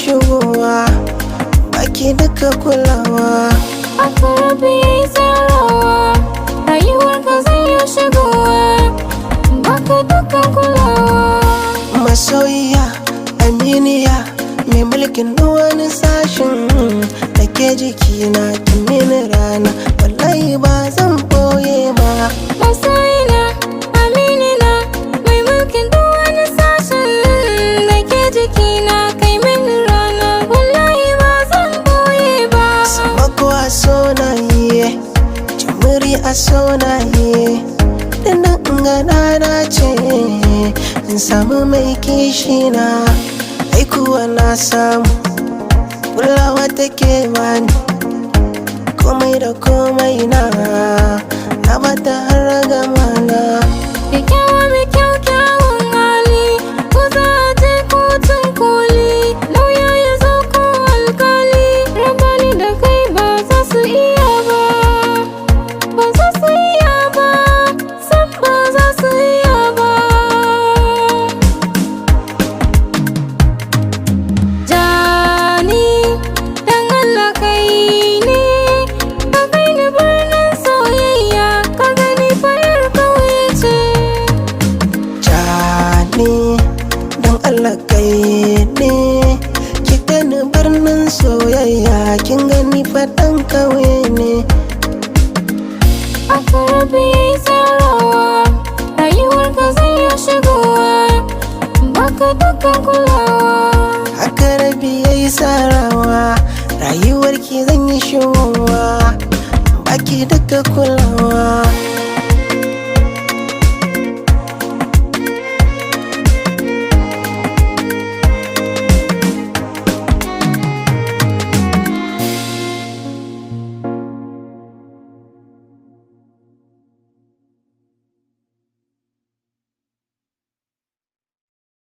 shigowa, baki duka kulawa. Haka rabbi yayi tsarawa, rayuwarka zai yi shigowa, baka duka kulawa. Masoyiya, aminiya, mai mulkin wani sashin da ke jikina kin mini rana, wallahi ba zan boye ba. Masoyina, aminina, mai mulkin wani sashen da ke jikina kai mini rana, wallahi ba zan boye ba. Samako a so na yi, jimiri a so na yi, dinnan na ce in samu mai kishina. Aikuwa na samu, kulawa take bani, komai da komai na bata har gama na. Kyakkyawa mai kyawun hali, ko za a je kotun koli, lauya ya zo ko alkali, rabani da kai ba za su iya ba, ba za su iya ba, san ba za su iya ba. Jani, dan Allah kai ne, ka kai ni birnin soyayya, ka gani fayar kauye ce. Jani, don Allah kai ne, ki gani birnin soyayya, kin gani faɗan kauye ne. Haka rabbi yayi tsarawa, rayuwarka zai yi shigowa, baka duka kulawa. Haka rabbi yayi tsarawa, rayuwarki zan yi shigowa, baki duka kulawa.